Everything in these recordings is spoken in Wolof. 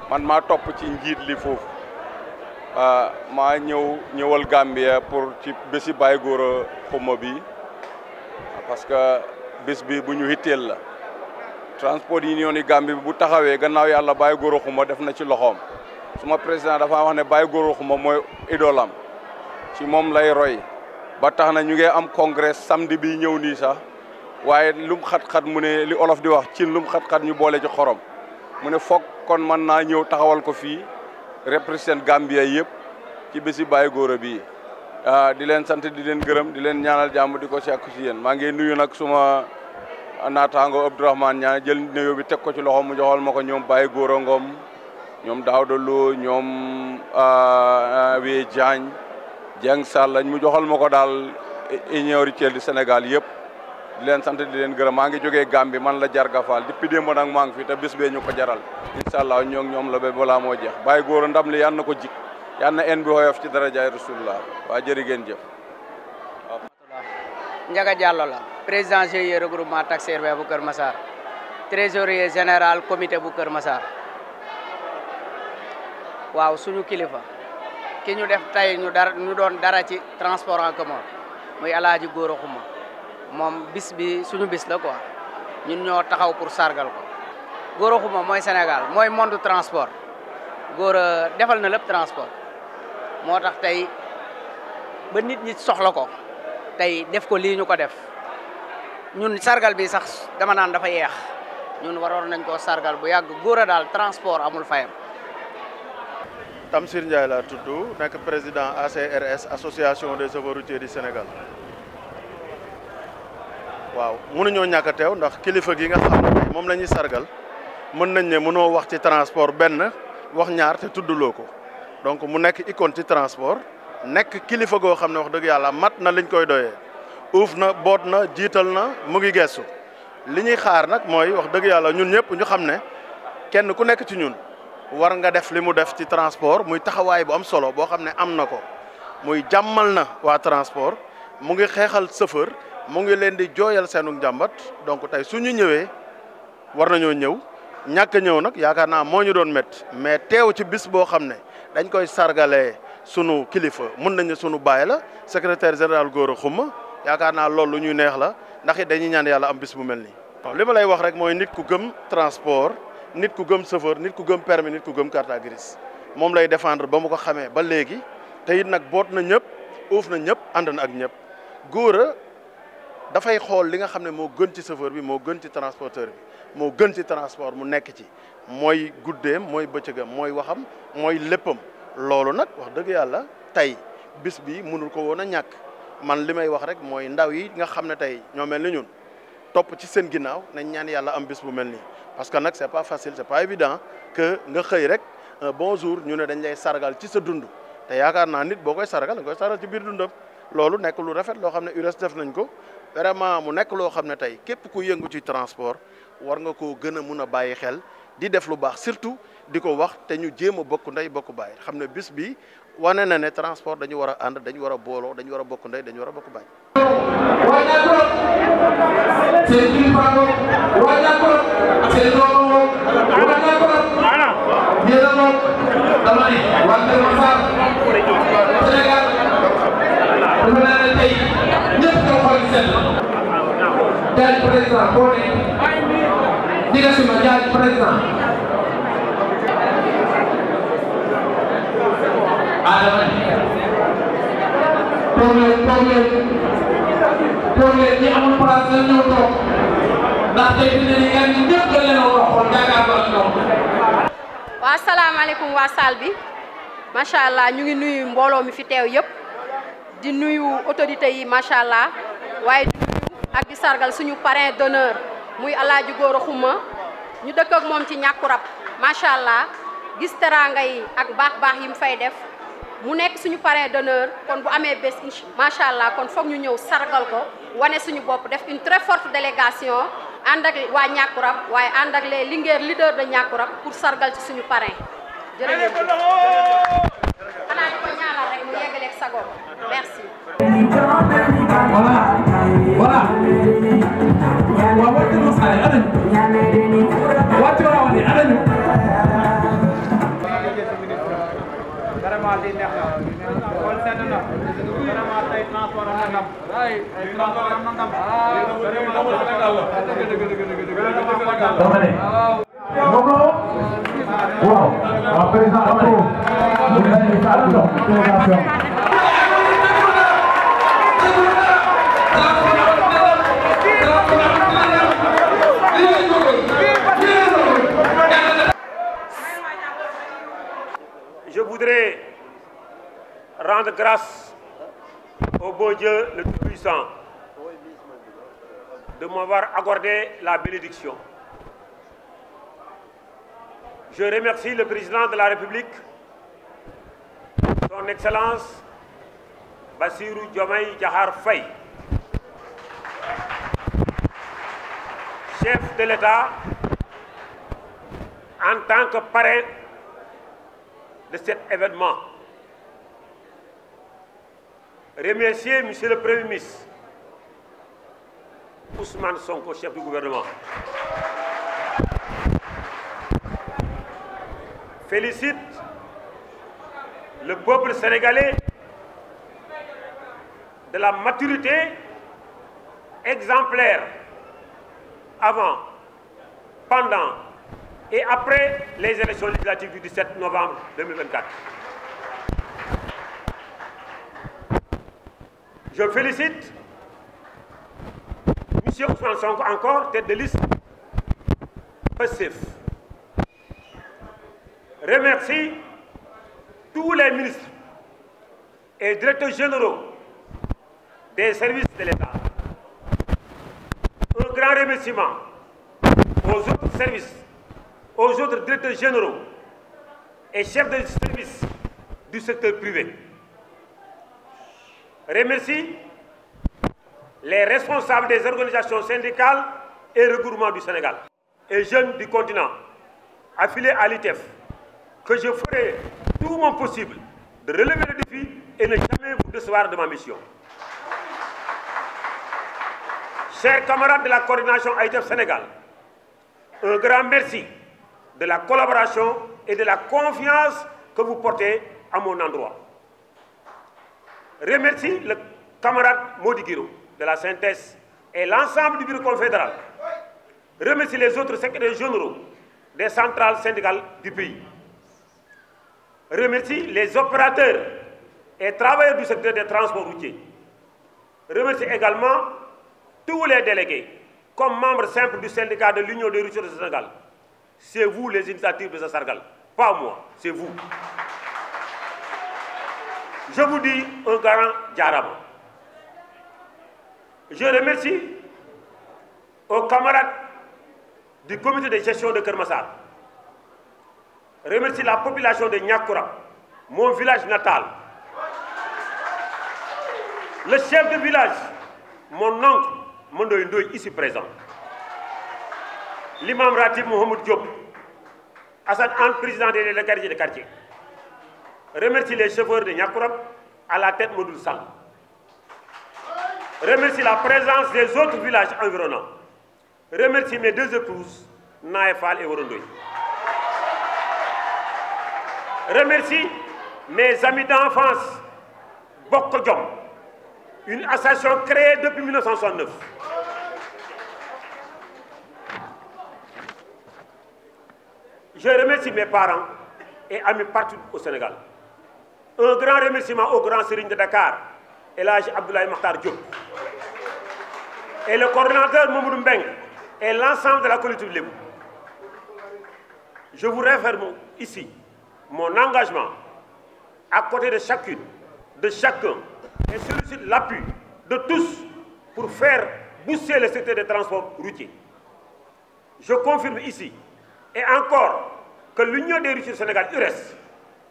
man maa topp ci njiit li foofu maa ñëwal Gambia pour ci bési Baye Gora Khouma bi parce que bés bi bu ñu hitteel la transport union yi Gambie bi bu taxawee gannaaw yàlla Baye Gora Khouma def na ci loxoom suma président dafa wax ne Baye Gora Khouma mooy idolam ci moom lay roy ba tax na ñu ngi am congrès samedi bi ñëw nii sax waaye lum xat-xat mu ne li olof di wax ci lum xat-xat ñu boole ci xorom mu ne foog kon mën naa ñëw taxawal ko fii représente Gambia yëpp ci bési Baye Gora bii di leen sant di leen gërëm di leen ñaanal jàmm di ko sekku ci yéen maa ngi nuyu nag suma naataango Abdourahmane ñaan jël nuyoo bi teg ko ci loxo mu joxal ma ko ñoom Baye Gora Ngom ñoom Daouda Lo ñoom Wee Diagne Dieng Sall mu joxal ma ko daal union routière du Sénégal yëpp di leen sant di leen gërëm maa ngi jógee Gambie man la Jarga Fall depuis démb nag maa ngi fi te bés bee ñu ko jaral incha allah ñoom la ba balaa moo jeex Baye Gora ndam li yal na ko jik yal na en bi woyof ci darajaay rasulullah waa jërë ngeen jëf. Ndiaga Diallo la président GIE regroupement taxier bu Kër Massar trésorier général comité bu Kër Massar waaw suñu kilifa ki ñu def tey ñu doon dara ci transport en commun muy Alaaji Gora Khouma moom bis bi suñu bis la quoi ñun ñoo taxaw pour sargal ko Gora Khouma mooy Sénégal mooy monde transport Gora defal na lépp transport moo tax tey ba nit ñi soxla ko tey def ko lii ñu ko def ñun sargal bi sax dama naan dafa yeex ñun waroon nañ koo sargal bu yàgg Gora daal transport amul fayam. Tamsir Ndiaye laa tudd nekk président ACRS association des chauffeurs routiers du Sénégal. waaw mënuñoo ñàkk a teew ndax kilifa gi nga xam ne moom la ñuy sargal mën nañ ne mënoo wax ci transport benn wax ñaar te tuddloo ko donc mu nekk icône ci transport nekk kilifa goo xam ne wax dëgg yàlla mat na liñ koy doyee uuf na boot na jiital na mu ngi gestu li ñuy xaar nag mooy wax dëgg yàlla ñun ñëpp ñu xam ne kenn ku nekk ci ñun war nga def li mu def ci transport muy taxawaay bu am solo boo xam ne am na ko muy jàmmal na waa transport mu ngi xeexal chauffeur mu ngi leen di jooyal seenu njàmbat donc tey su ñu ñëwee war nañoo ñëw ñàkk a ñëw nag yaakaar naa moo ñu doon métti mais teew ci bis boo xam ne dañ koy sargalee sunu kilifa mun nañu sunu baay la secrétaire général Gora Khouma yaakaar naa loolu lu ñuy neex la ndax it dañuy ñaan yàlla am bis bu mel nii. li ma lay wax rek mooy nit ku gëm transport nit ku gëm chauffeur nit ku gëm permis nit ku gëm carte grise moom lay défendre ba mu ko xamee ba léegi te it nag boot na ñëpp uuf na ñëpp ànd na ak ñëpp Gora dafay xool li nga xam ne moo gën ci chauffeur bi moo gën ci transporteur bi moo gën ci transport mu nekk ci mooy guddeem mooy bëccëgam mooy waxam mooy léppam loolu nag wax dëgg yàlla tey bis bi mënul ko woon a ñàkk man li may wax rek mooy ndaw yi nga xam ne tey ñoo mel ni ñun topp ci seen ginnaaw nañ ñaan yàlla am bis bu mel nii parce que nag c'est pas facile c'est pas évident que nga xëy rek un bon jour ñu ne dañ lay sargal ci sa dund te yaakaar naa nit boo koy sargal da nga koy sargal ci biir dundam loolu nekk lu rafet loo xam ne URES def nañ ko vraiment mu nekk loo xam ne tey képp ku yëngu ci transport war nga koo gën a mun a bàyyi xel di def lu baax surtout di ko wax te ñu jéem a bokk ndey bokk bàyyi xam ne bis bi wane na ne transport dañu war a ànd dañu war a booloo dañu war a bokk ndey dañu war a bokk bàyyi. jaaj président boo ne diga sima jaaj président dama ne toog leen ñi amul place la ñëw toog ndax tey dina ni gan ñi ñëpp da leen a war a xool jàkkaarloo ak ñoom. waa asalaamaaleykum waa salle bi macha allah ñu ngi nuyu mbooloo mi fi teew yëpp di nuyu autorités yi macha allah waaye di nuyu ak di sargal suñu parrain d'honneur muy Alaaji Gora Khouma ñu dëkk ak moom ci ñàkkurab macha allah gis teraanga yi ak baax-baax yi mu fay def mu nekk suñu parrain d'honneur kon bu amee bés macha allah kon foog ñu ñëw sargal ko wane suñu bopp def une très forte délégation ànd ak waa ñàkkurab waaye ànd ak les Linguère leaders de ñàkkurab pour sargal ci suñu parrain jërëjëf xanaa di ko ñaanal rek mu yeggaleeg sago merci. voilà waaw wàcc na xale anañu wàcc na wax ni anañu vraiment li neex na xool sedd na vraiment tey transport am na ndam ay transport am na ndam dama ne waaw waaw président Abdou mu ngi lay sa dox présentation Je voudrais rendre grâce au bon Dieu le Tout-Puissant de m'avoir accordé la bénédiction. Je remercie le président de la République, son Excellence Bassirou Diomaye Diakhar Faye, chef de l'État en tant que parrain de cet événement. Remercier Monsieur le Premier ministre Ousmane Sonko, chef du gouvernement. Félicite le peuple sénégalais de la maturité exemplaire avant, pendant et après les élections législatives du 17 novembre 2024. Je félicite M. Ousmane Sonko, encore tête de liste Pastef. Remercie tous les ministres et directeurs généraux des services de l'État. Un grand remerciement aux autres services, aux autres directeurs généraux et chefs de service du secteur privé. Remercie les responsables des organisations syndicales et regroupements du Sénégal et jeunes du continent affiliés à l'ITEF, que je ferai tout mon possible de relever le défi et ne jamais vous décevoir de ma mission. Chers camarades de la coordination ITEF Sénégal, un grand merci de la collaboration et de la confiance que vous portez à mon endroit. Remercie le camarade Mody Guiro de la synthèse et l'ensemble du bureau confédéral. Remercie les autres secrétaires généraux des centrales syndicales du pays. Remercie les opérateurs et travailleurs du secteur des transports routiers. Remercie également tous les délégués comme membres simples du syndicat de l'Union des routiers du Sénégal. C'est vous les initiatives de ce Sargal, pas moi, c'est vous. Je vous dis un grand jarama. Je remercie aux camarades du comité de gestion de Keur Massar. Remercie la population de Niakourab, mon village natal. Le chef de village, mon oncle Mondoy Ndoye, ici présent. L'imam Ratib Mohamed Diop, Hassan Anne, président des délégués de quartier. Remercie les chauffeurs de Niakourab, à la tête Modou Sall. Remercie la présence des autres villages environnants. Remercie mes deux épouses, Naefal et Worondoy. Remercie mes amis d'enfance, Bokkodjom, une association créée depuis 1969. Je remercie mes parents et amis partout au Sénégal. Un grand remerciement au grand Serigne de Dakar, Elhadji Abdoulaye Makhtar Diop, et le coordonnateur Mamadou Mbeng et l'ensemble de la collectivité. Je vous réaffirme ici mon engagement à côté de chacune, de chacun, et sollicite l'appui de tous pour faire booster le secteur des transports routiers. Je confirme ici et encore que l'Union des routiers du Sénégal, URES,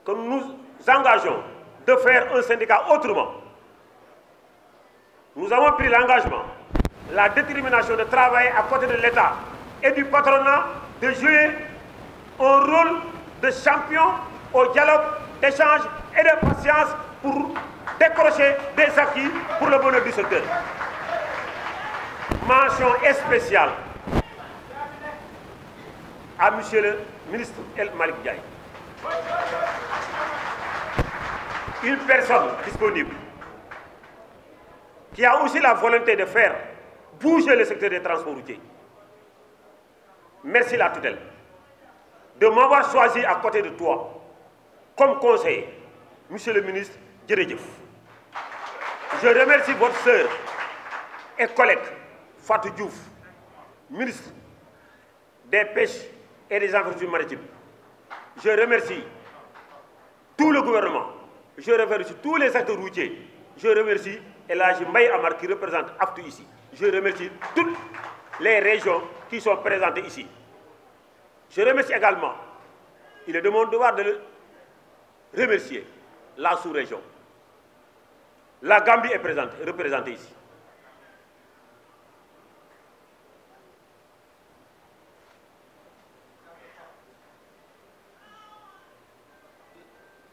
que nous engageons de faire un syndicat autrement. Nous avons pris l'engagement, la détermination de travailler à côté de l'État et du patronat, de jouer un rôle de champion au dialogue, d'échange et de patience pour décrocher des acquis pour le bonheur du secteur. Mention spéciale à Monsieur le ministre El Malick Ndiaye. Une personne disponible qui a aussi la volonté de faire bouger le secteur des transports routiers. Merci la tutelle de m'avoir choisi à côté de toi comme conseiller, Monsieur le ministre Djeredjef. Je remercie votre sœur et collègue Fatou Diouf, ministre des Pêches et des Infrastructures maritimes. Je remercie tout le gouvernement. Je remercie tous les acteurs routiers. Je remercie Elhadji Mbaye Amar qui représente AFTU ici. Je remercie toutes les régions qui sont présentées ici. Je remercie également, il est de mon devoir de le remercier, la sous-région. La Gambie est représentée ici.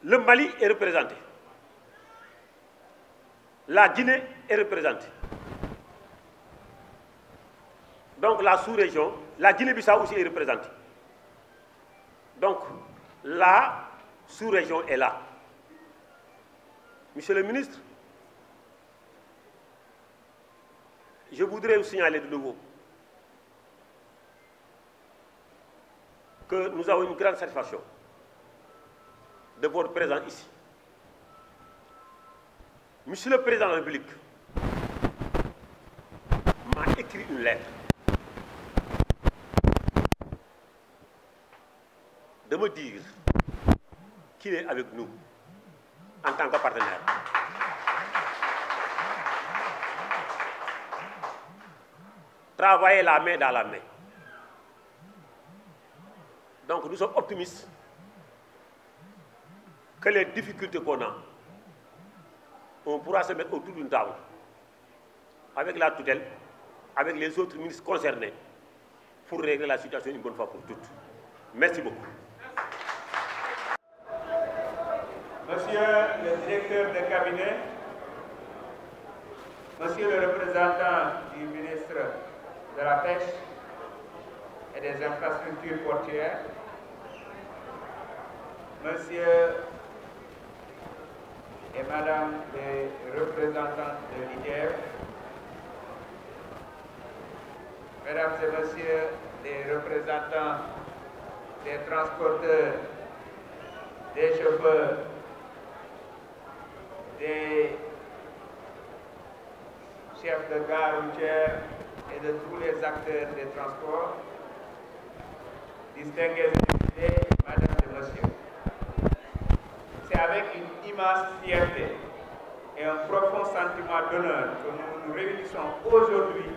Le Mali est représenté. La Guinée est représentée. Donc la sous-région, la Guinée-Bissau aussi est représentée. Donc la sous-région est là. Monsieur le ministre, je voudrais vous signaler de nouveau que nous avons une grande satisfaction de votre présence ici. Monsieur le Président de la République m'a écrit une lettre de me dire qu'il est avec nous en tant que partenaire. Travailler la main dans la main. Donc nous sommes optimistes que les difficultés qu'on a, on pourra se mettre autour d'une table avec la tutelle, avec les autres ministres concernés pour régler la situation une bonne fois pour toutes. Merci beaucoup. Monsieur le directeur de cabinet, Monsieur le représentant du ministre de la Pêche et des Infrastructures portuaires, Monsieur et Madame les représentants de l'IDF, Mesdames et Messieurs les représentants des transporteurs, des chauffeurs, des chefs de gare routière et de tous les acteurs des transports, distingués invités, Mesdames et Messieurs. C'est avec une immense fierté et un profond sentiment d'honneur que nous nous réunissons aujourd'hui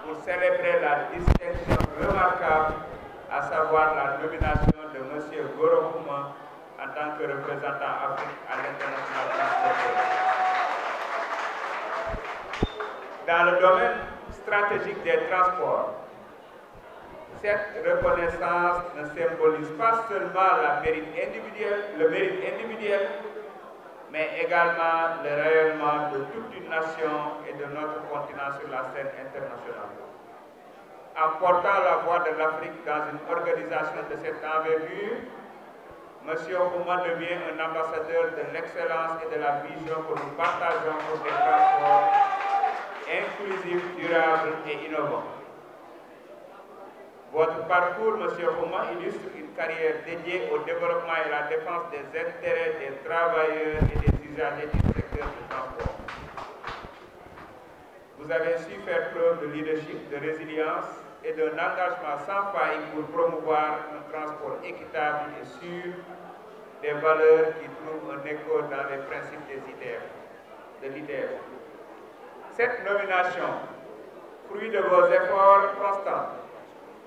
pour célébrer la distinction remarquable, à savoir la nomination de M. Goro Khouma en tant que représentant Afrique à l'international transporteur. Dans le domaine stratégique des transports, cette reconnaissance ne symbolise pas seulement le mérite individuel, mais également le rayonnement de toute une nation et de notre continent sur la scène internationale. En portant la voix de l'Afrique dans une organisation de cette envergure, M. Khouma devient un ambassadeur de l'excellence et de la vision que nous partageons pour des transports inclusifs, durables et innovants. Votre parcours, M. Khouma, illustre une carrière dédiée au développement et à la défense des intérêts des travailleurs et des usagers du secteur du transport. Vous avez su faire preuve de leadership, de résilience et d'un engagement sans faille pour promouvoir un transport équitable et sûr, des valeurs qui trouvent un écho dans les principes de l'IDF. Cette nomination, fruit de vos efforts constants,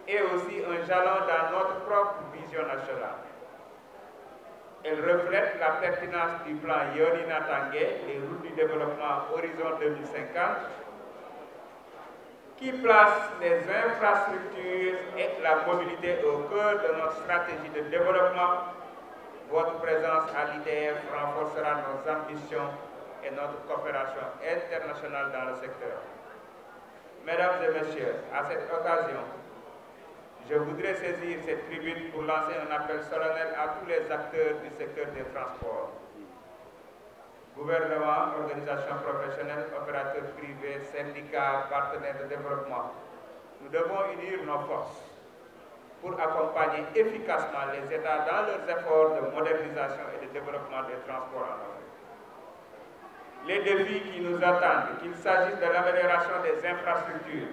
est aussi un jalon dans notre propre vision nationale. Elle reflète la pertinence du plan Yonina Tanguay, les routes du développement Horizon 2050, qui place les infrastructures et la mobilité au cœur de notre stratégie de développement. Votre présence à l'IDF renforcera nos ambitions et notre coopération internationale dans le secteur. Mesdames et messieurs, à cette occasion, je voudrais saisir cette tribune pour lancer un appel solennel à tous les acteurs du secteur des transports. Gouvernement, organisations professionnelles, opérateurs privés, syndicats, partenaires de développement. Nous devons unir nos forces pour accompagner efficacement les États dans leurs efforts de modernisation et de développement des transports en Afrique. Les défis qui nous attendent, qu'il s'agisse de l'amélioration des infrastructures,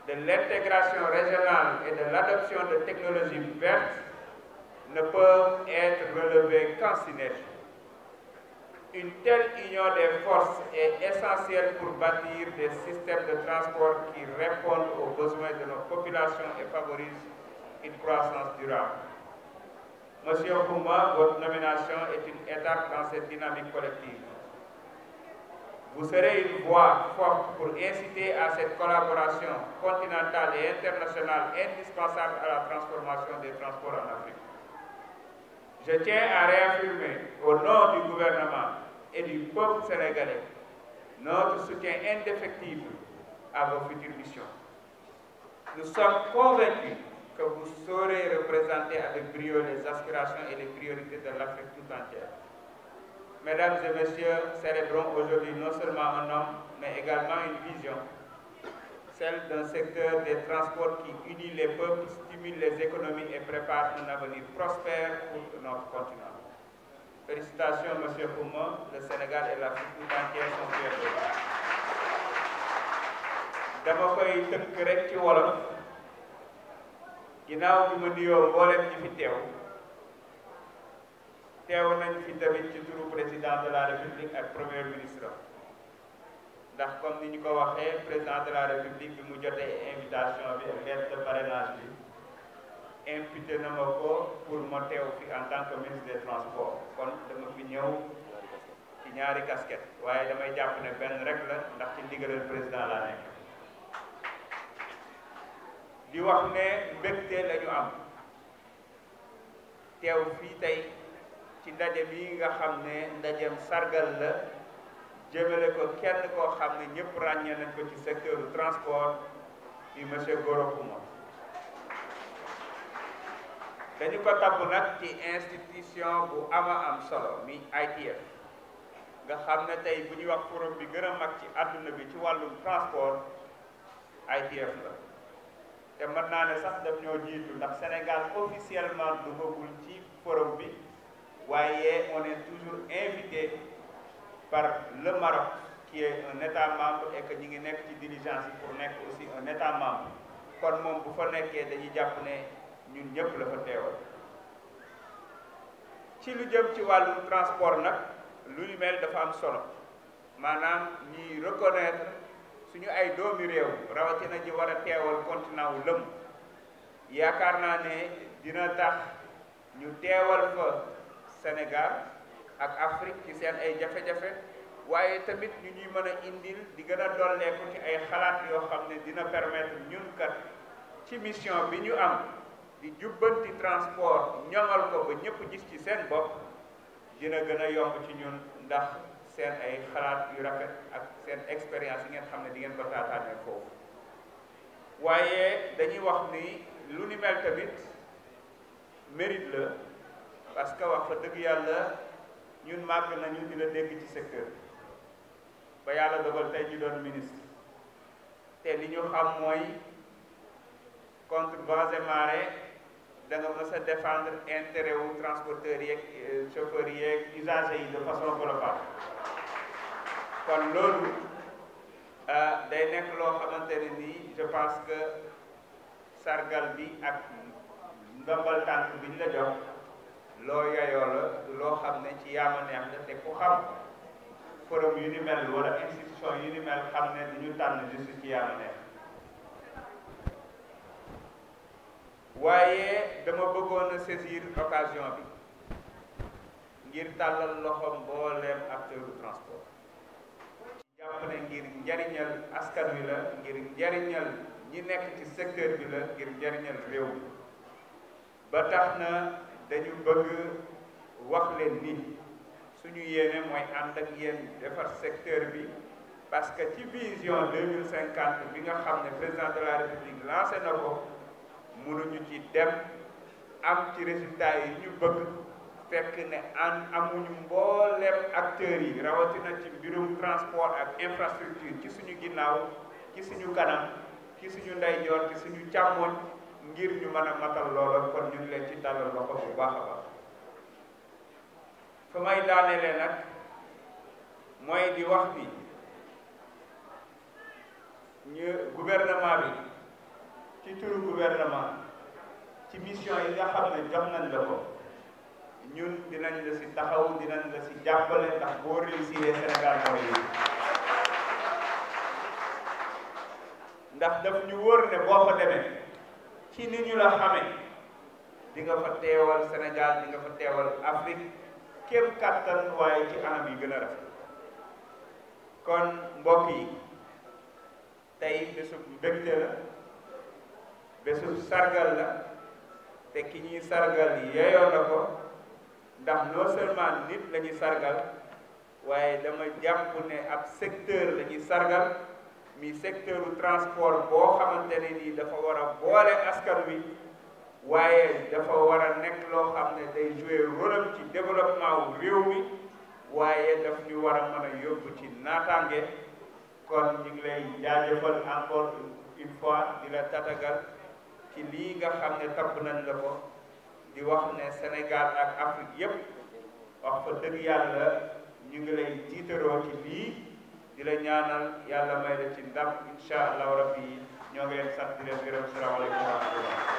de l'intégration régionale et de l'adoption de technologies vertes, ne peuvent être relevés qu'en synergie. Une telle union des forces est essentielle pour bâtir des systèmes de transport qui répondent aux besoins de nos populations et favorisent une croissance durable. Monsieur Khouma, votre nomination est une étape dans cette dynamique collective. Vous serez une voix forte pour inciter à cette collaboration continentale et internationale indispensable à la transformation des transports en Afrique. Je tiens à réaffirmer, au nom du gouvernement et du peuple sénégalais, notre soutien indéfectible à vos futures missions. Nous sommes convaincus que vous saurez représenter avec brio les aspirations et les priorités de l'Afrique tout entière. Mesdames et messieurs, célébrons aujourd'hui non seulement un homme, mais également une vision, celle d'un secteur des transports qui unit les peuples, stimule les économies et prépare un avenir prospère pour notre continent. Félicitations, M. Khouma, le Sénégal et l'Afrique tout entière sont fiers de vous. dama koy tënk rek ci wolof ginnaaw bi ma nuyoo mboolem ñi fi teew nañ fi tamit ci turu président de la République ak premier ministre ndax comme ni ñu ko waxee président de la République bi mu jotee invitation bi ak lettre de parrainage bi imputé na ma ko pour ma teew fi en tant que ministre des transports kon dama fi ñëw ci ñaari casquette waaye damay jàpp ne benn rek la ndax ci ndigalal président laa nekk di wax ne mbégte la ñu am teew fii tey ci ndaje bi nga xam ne ndajeem sargal la jëmale ko kenn koo xam ne ñëpp ràññee nañ ko ci secteur du transport di monsieur Gora Khouma dañu ko tabb nag ci institution bu am solo mi ITF nga xam ne tey bu ñuy wax forum bi gën a mag ci àdduna bi ci wàllum transport ITF la te mën naa ne sax daf ñoo jiitu ndax Sénégal officiellement duggagul ci forum bi waaye on est toujours invité par le Maroc qui est un État membre et que ñi ngi nekk ci diligence yi pour nekk aussi un État membre kon moom bu fa nekkee dañuy jàpp ne ñun ñëpp la fa teewal ci lu jëm ci wàllum transport nag lu ñu mel dafa am solo maanaam ñuy reconnaître suñu ay doomi réew rawatina ji war a teewal continent wu lëm yaakaar naa ne dina tax ñu teewal fa Sénégal ak Afrique ci seen ay jafe-jafe waaye tamit ñu ñuy mën a indil di gën a dolleeku ci ay xalaat yoo xam ne dina permettre ñun kat ci mission bi ñu am di jubbanti transport ñoŋal ko ba ñëpp gis ci seen bopp dina gën a yomb ci ñun ndax seen ay xalaat yu rafet ak seen expérience yi ngeen xam ne di ngeen ko taataanee foofu waaye dañuy wax ni lu ni mel tamit mérite la parce que wax fa dëgg yàlla ñun màgg nañu di la dégg ci secteur ba yàlla dogal tey ñu doon ministre te li ñu xam mooy contre vents et marées da nga mës a défendre intérêt wu transporteurs yeeg chauffeurs yeeg usagers yi de façon globale kon loolu day nekk loo xamante ne nii je pense que sargal bi ak ndombal tànk bi ñu la jox loo yayoo la loo xam ne ci yaama neex la te ku xam forum yu ni mel wala institution yu ni mel xam ne du ñu tànn juste ci yaama neex waaye dama bëggoon a saisir occasion bi ngir tàllal loxo mbooleem acteur du transport jàpp ne ngir njariñal askan wi la ngir njariñal ñi nekk ci secteur bi la ngir njariñal réew mi ba tax na dañu bëgg wax leen ni suñu yéene mooy ànd ak yéen defar secteur bi parce que ci vision 2050 bi nga xam ne président de la république lancé na ko mënuñu ci dem am ci résultat yi ñu bëgg fekk ne amuñu mbooleem acteurs yi rawatina ci mbirum transport ak infrastructure ci suñu ginnaaw ci suñu kanam ci suñu ndeyjoor ci suñu càmmoñ ngir ñu mën a matal loola kon ñu ngi leen ci tàllal loxo bu baax a baax fa may daanelee nag mooy di wax ni ñu gouvernement bi ci turu gouvernement ci mission yi nga xam ne jox nañ la ko ñun dinañ la si taxaw dinañ la si jàppale ndax boo réussir Sénégal mooy yi ndax daf ñu wóor ne boo fa demee ci ni ñu la xamee di nga fa teewal Sénégal di nga fa teewal Afrique kéem kàttan waaye ci anam yi gën a rafet kon mbokk yi tey bésub mbégte la bésub sargal la te ki ñuy sargal yeeyoo na ko ndax non seulement nit la ñuy sargal waaye dama jàpp ne ab secteur la ñuy sargal mi secteur u transport boo xamante ne nii dafa war a boole askan wi waaye dafa war a nekk loo xam ne day jouer rôle ci développement wu réew mi waaye daf ñu war a mën a yóbbu ci naataange kon ñu ngi lay jaajëfal encore une fois di la tatagal ci lii nga xam ne tabb nañ la ko di wax ne Sénégal ak Afrique yépp wax fa dëgg yàlla ñu ngi lay tiitaroo ci lii di la ñaanal yàlla may la ci ndam incha allahu rabbi ñoo ngi leen sant di leen gërëm salaamaaleykum wa rahmatullah